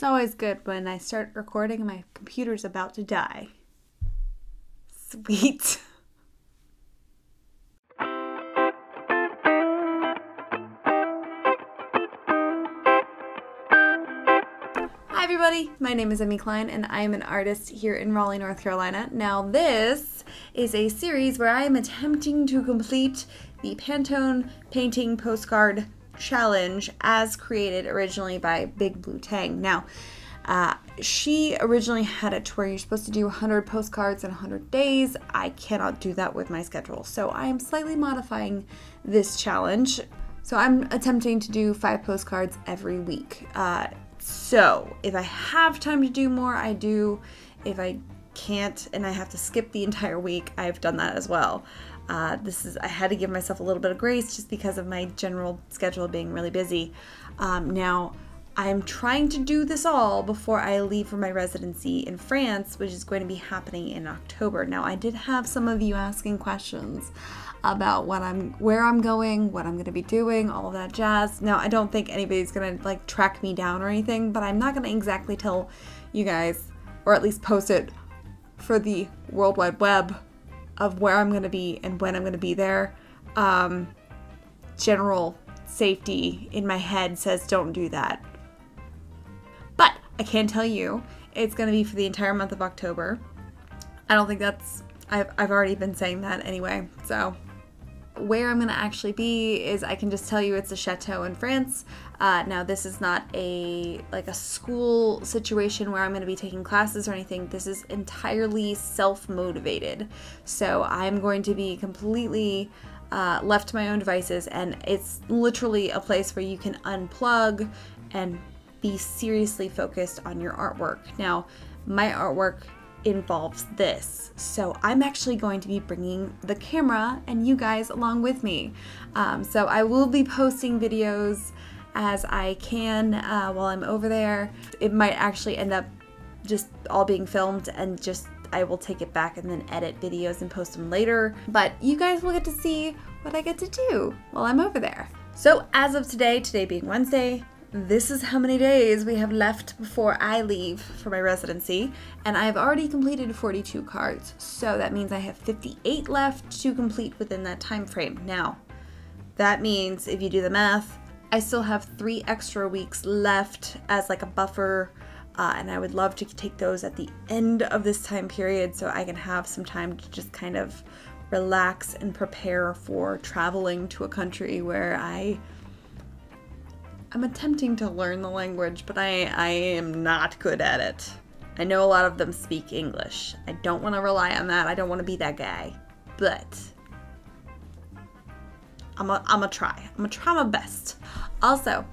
It's always good when I start recording and my computer's about to die. Sweet. Hi everybody, my name is Emmy Klein and I am an artist here in Raleigh, North Carolina. Now this is a series where I am attempting to complete the Pantone Painting Postcard Challenge as created originally by Big Blue Tang. Now, she originally had it to where you're supposed to do 100 postcards in 100 days. I cannot do that with my schedule, so I am slightly modifying this challenge. So I'm attempting to do 5 postcards every week. So if I have time to do more, I do. If I can't and I have to skip the entire week, I've done that as well. I had to give myself a little bit of grace just because of my general schedule being really busy. Now, I'm trying to do this all before I leave for my residency in France, which is going to be happening in October. Now, I did have some of you asking questions about where I'm going, what I'm going to be doing, all of that jazz. Now, I don't think anybody's going to like track me down or anything, but I'm not going to exactly tell you guys, or at least post it for the World Wide Web of where I'm going to be and when I'm going to be there. General safety in my head says don't do that. But I can tell you it's going to be for the entire month of October. I don't think I've already been saying that anyway. So where I'm going to actually be is, I can just tell you it's a chateau in France. Now this is not a school situation where I'm going to be taking classes or anything. This is entirely self-motivated. So I'm going to be completely left to my own devices, and it's literally a place where you can unplug and be seriously focused on your artwork. Now, my artwork involves this, so I'm actually going to be bringing the camera and you guys along with me. So I will be posting videos as I can while I'm over there. It might actually end up just all being filmed and just I will take it back and then edit videos and post them later. But you guys will get to see what I get to do while I'm over there. So as of today being Wednesday, this is how many days we have left before I leave for my residency, and I have already completed 42 cards, so that means I have 58 left to complete within that time frame. Now, that means if you do the math, I still have 3 extra weeks left as like a buffer, and I would love to take those at the end of this time period so I can have some time to just kind of relax and prepare for traveling to a country where I'm attempting to learn the language, but I am not good at it. I know a lot of them speak English. I don't want to rely on that. I don't want to be that guy, but I'm gonna try. I'm gonna try my best. Also,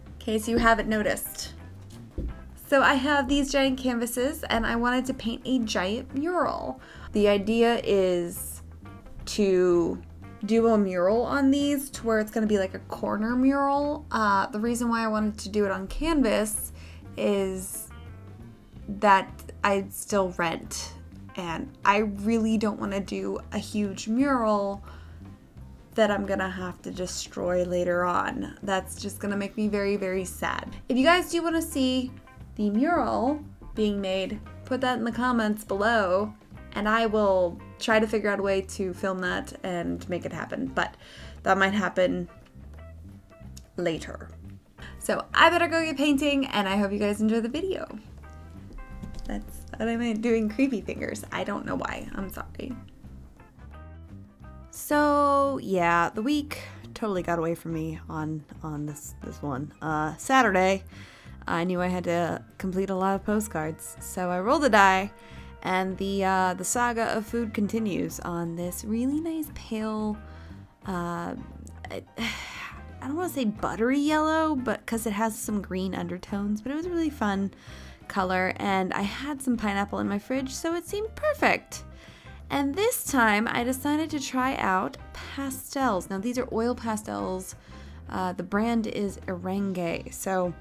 in case you haven't noticed, so I have these giant canvases and I wanted to paint a giant mural. The idea is to do a mural on these to where it's going to be like a corner mural. The reason why I wanted to do it on canvas is that I still rent, and I really don't want to do a huge mural that I'm gonna have to destroy later on. That's just gonna make me very, very sad. If you guys do want to see the mural being made, put that in the comments below and I will try to figure out a way to film that and make it happen, but that might happen later. So I better go get painting, and I hope you guys enjoy the video. That's what I'm doing, creepy fingers. I don't know why, I'm sorry. So yeah, the week totally got away from me on this one. Saturday, I knew I had to complete a lot of postcards, so I rolled the die. And the saga of food continues on this really nice pale, I don't want to say buttery yellow, but because it has some green undertones, but it was a really fun color, and I had some pineapple in my fridge, so it seemed perfect. And this time I decided to try out pastels. Now these are oil pastels. The brand is Orange, so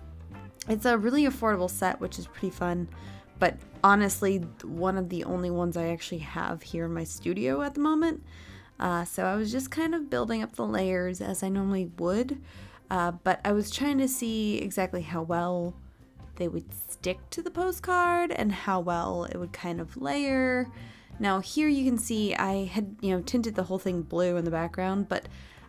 it's a really affordable set, which is pretty fun. But honestly, one of the only ones I actually have here in my studio at the moment. So I was just kind of building up the layers as I normally would. But I was trying to see exactly how well they would stick to the postcard and how well it would kind of layer. Now here you can see I had, tinted the whole thing blue in the background, but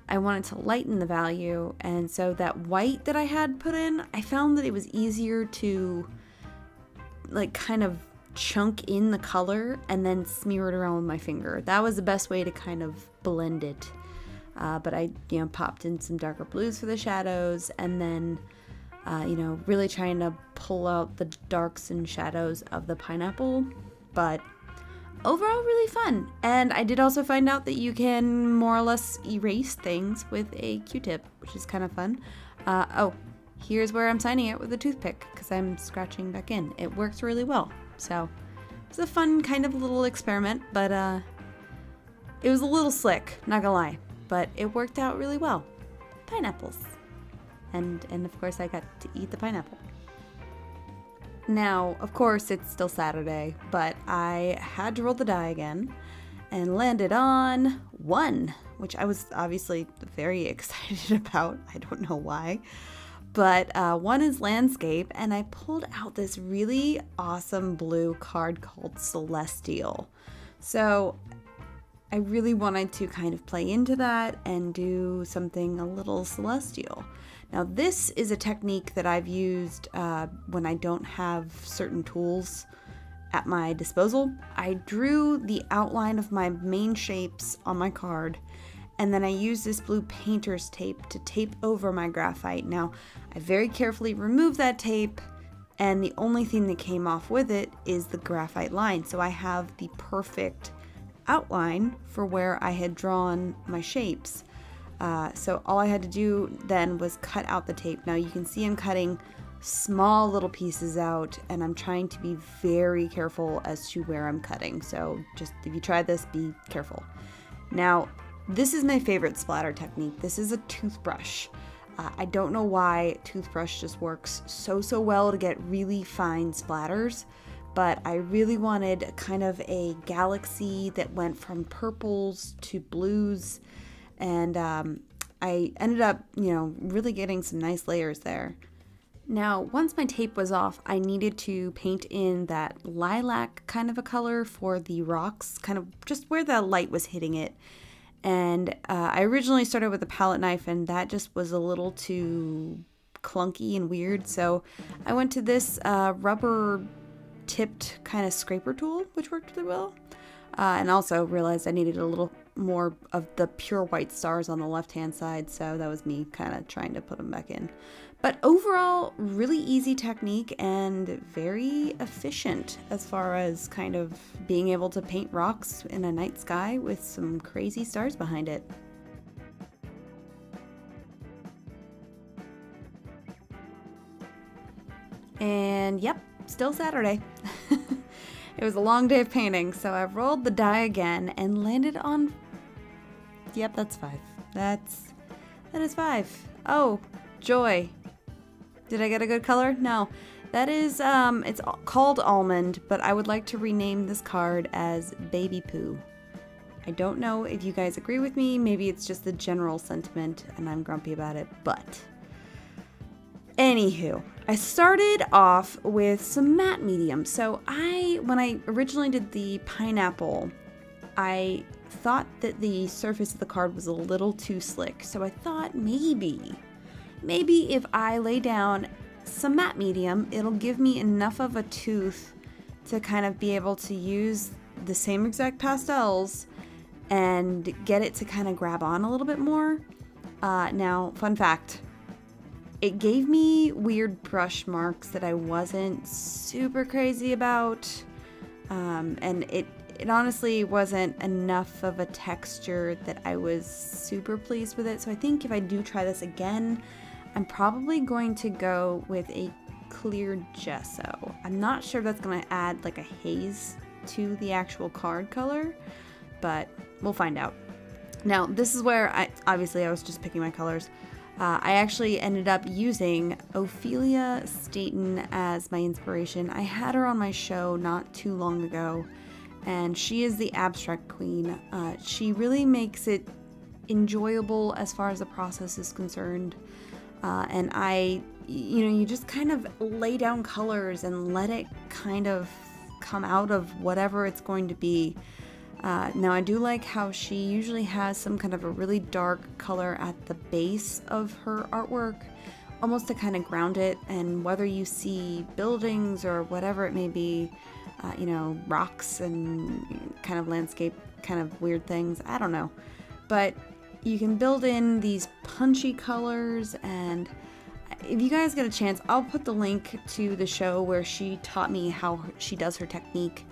I wanted to lighten the value, and so that white that I had put in, I found that it was easier to like kind of chunk in the color and then smear it around with my finger. That was the best way to kind of blend it. But I, popped in some darker blues for the shadows, and then, really trying to pull out the darks and shadows of the pineapple. But overall, really fun. And I did also find out that you can more or less erase things with a Q-tip, which is kind of fun. Here's where I'm signing it with a toothpick because I'm scratching back in. It works really well. So it's a fun kind of little experiment, but it was a little slick, not gonna lie, but it worked out really well. Pineapples. And of course I got to eat the pineapple. Now, of course, it's still Saturday, but I had to roll the die again and landed on 1, which I was obviously very excited about. I don't know why. But 1 is landscape, and I pulled out this really awesome blue card called Celestial. So I really wanted to kind of play into that and do something a little celestial. Now this is a technique that I've used when I don't have certain tools at my disposal. I drew the outline of my main shapes on my card, and then I used this blue painter's tape to tape over my graphite. Now I very carefully removed that tape, and the only thing that came off with it is the graphite line. So I have the perfect outline for where I had drawn my shapes. So all I had to do then was cut out the tape. Now you can see I'm cutting small little pieces out, and I'm trying to be very careful as to where I'm cutting. So just if you try this, be careful. Now this is my favorite splatter technique. This is a toothbrush. I don't know why toothbrush just works so well to get really fine splatters, but I really wanted kind of a galaxy that went from purples to blues, and I ended up, really getting some nice layers there. Now, once my tape was off, I needed to paint in that lilac kind of a color for the rocks, kind of just where the light was hitting it. And I originally started with a palette knife, and that just was a little too clunky and weird, so I went to this rubber tipped kind of scraper tool, which worked really well, and also realized I needed a little more of the pure white stars on the left hand side, so that was me kind of trying to put them back in. But overall, really easy technique and very efficient as far as kind of being able to paint rocks in a night sky with some crazy stars behind it. And yep, still Saturday. It was a long day of painting, so I rolled the die again and landed on, yep, that's 5. That is 5. Oh, joy. Did I get a good color? No. That is, it's called Almond, but I would like to rename this card as Baby Poo. I don't know if you guys agree with me. Maybe it's just the general sentiment and I'm grumpy about it, but anywho, I started off with some matte medium. So when I originally did the pineapple, I thought that the surface of the card was a little too slick. So I thought maybe if I lay down some matte medium, it'll give me enough of a tooth to kind of be able to use the same exact pastels and get it to kind of grab on a little bit more. Now, fun fact, it gave me weird brush marks that I wasn't super crazy about, and it honestly wasn't enough of a texture that I was super pleased with it. So I think if I do try this again, I'm probably going to go with a clear gesso. I'm not sure if that's going to add like a haze to the actual card color, but we'll find out. Now, this is where I was just picking my colors. I actually ended up using Ophelia Staten as my inspiration. I had her on my show not too long ago, and she is the abstract queen. She really makes it enjoyable as far as the process is concerned. And I you know, you just kind of lay down colors and let it kind of come out of whatever it's going to be. Now I do like how she usually has some kind of a really dark color at the base of her artwork, almost to kind of ground it, and whether you see buildings or whatever it may be, you know, rocks and kind of landscape kind of weird things, I don't know. But you can build in these punchy colors, and if you guys get a chance, I'll put the link to the show where she taught me how she does her technique,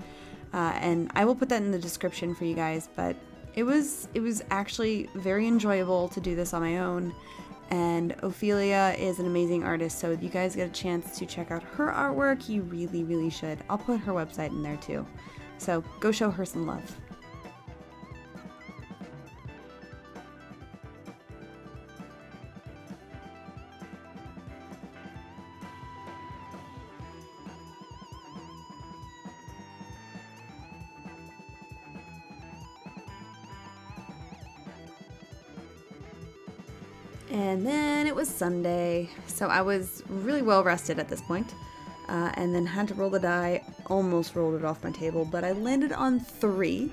and I will put that in the description for you guys. But it was actually very enjoyable to do this on my own, and Ophelia is an amazing artist, so if you guys get a chance to check out her artwork, you really should. I'll put her website in there too, so go show her some love. And then it was Sunday, so I was really well rested at this point, and then had to roll the die. Almost rolled it off my table, but I landed on 3,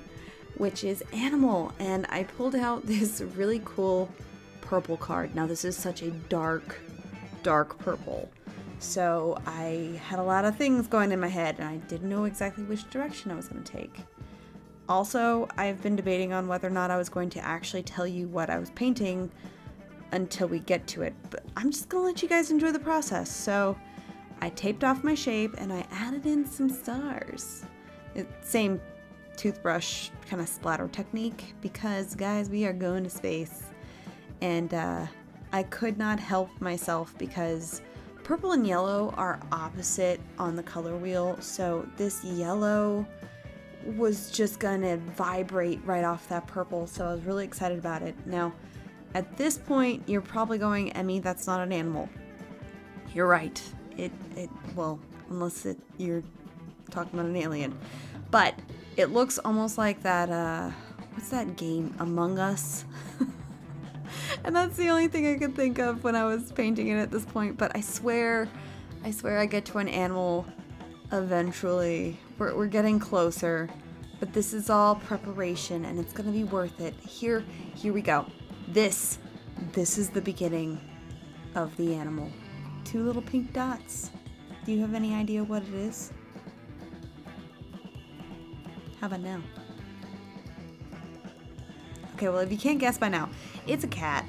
which is animal, and I pulled out this really cool purple card. Now this is such a dark purple, so I had a lot of things going in my head, and I didn't know exactly which direction I was going to take. Also, I've been debating on whether or not I was going to actually tell you what I was painting until we get to it, but I'm just gonna let you guys enjoy the process. So I taped off my shape and I added in some stars. Same toothbrush kind of splatter technique, because guys, we are going to space, and I could not help myself because purple and yellow are opposite on the color wheel, so this yellow was just gonna vibrate right off that purple, so I was really excited about it. Now at this point, you're probably going, Emmy, that's not an animal. You're right. Well, unless you're talking about an alien. But it looks almost like that, what's that game? Among Us? And that's the only thing I could think of when I was painting it at this point. But I swear I get to an animal eventually. We're getting closer. But this is all preparation, and it's gonna be worth it. Here we go. This is the beginning of the animal. 2 little pink dots. Do you have any idea what it is? How about now? Okay, well, if you can't guess by now, it's a cat.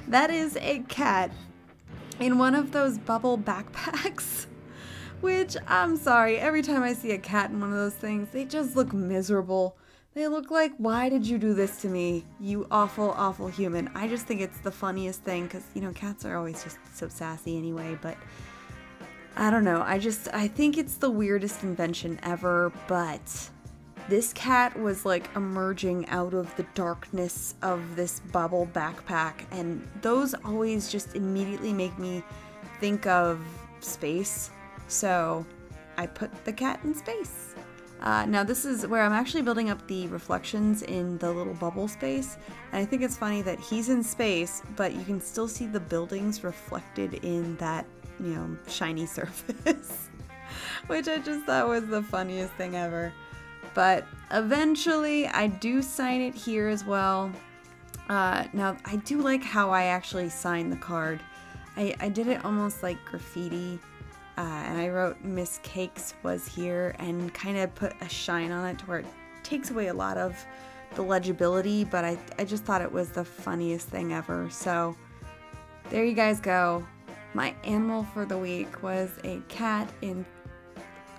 That is a cat in one of those bubble backpacks, which, I'm sorry, every time I see a cat in one of those things, they just look miserable. They look like, why did you do this to me, you awful human? I just think it's the funniest thing, because, you know, cats are always just so sassy anyway, but I don't know. I think it's the weirdest invention ever, but this cat was like emerging out of the darkness of this bubble backpack, and those always just immediately make me think of space, so I put the cat in space. Now this is where I'm actually building up the reflections in the little bubble space, and I think it's funny that he's in space, but you can still see the buildings reflected in that, you know, shiny surface, which I just thought was the funniest thing ever. But eventually I do sign it here as well. Now I do like how I actually signed the card. I did it almost like graffiti. And I wrote Miss Cakes was here and kind of put a shine on it to where it takes away a lot of the legibility, but I just thought it was the funniest thing ever. So there you guys go. My animal for the week was a cat in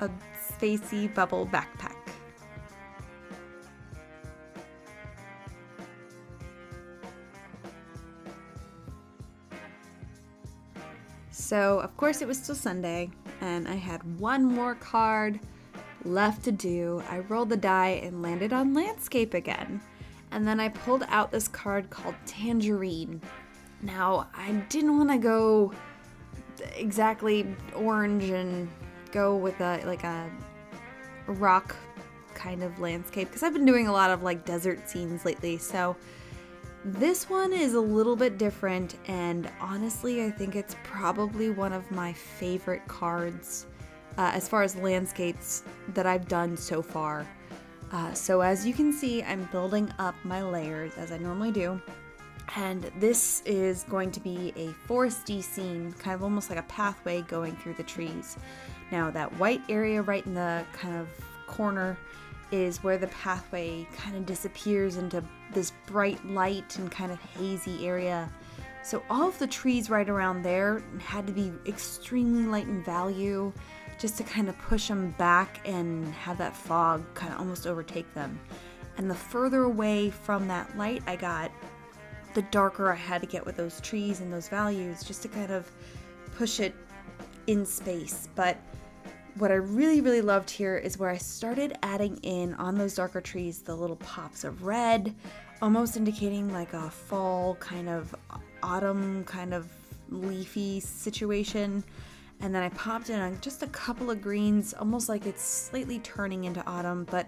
a spacey bubble backpack. So, of course, it was still Sunday, and I had one more card left to do. I rolled the die and landed on landscape again. And then I pulled out this card called Tangerine. Now, I didn't want to go exactly orange and go with a rock kind of landscape, because I've been doing a lot of like desert scenes lately, so This one is a little bit different, and honestly, I think it's probably one of my favorite cards as far as landscapes that I've done so far. So as you can see, I'm building up my layers as I normally do. And this is going to be a foresty scene, kind of almost like a pathway going through the trees. Now that white area right in the kind of corner is where the pathway kind of disappears into this bright light and kind of hazy area. So all of the trees right around there had to be extremely light in value just to kind of push them back and have that fog kind of almost overtake them. And the further away from that light I got, the darker I had to get with those trees and those values just to kind of push it in space. But what I really loved here is where I started adding in on those darker trees the little pops of red, almost indicating like a fall kind of autumn kind of leafy situation. And then I popped in on just a couple of greens, almost like it's slightly turning into autumn. But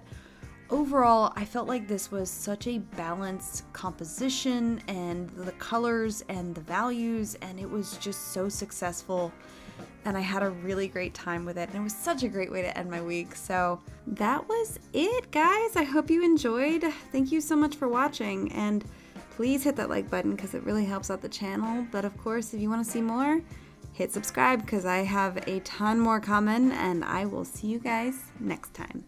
overall, I felt like this was such a balanced composition, and the colors and the values, and it was just so successful. And I had a really great time with it, and it was such a great way to end my week. So that was it, guys. I hope you enjoyed. Thank you so much for watching, and please hit that like button because it really helps out the channel. But of course, if you want to see more, hit subscribe because I have a ton more coming, and I will see you guys next time.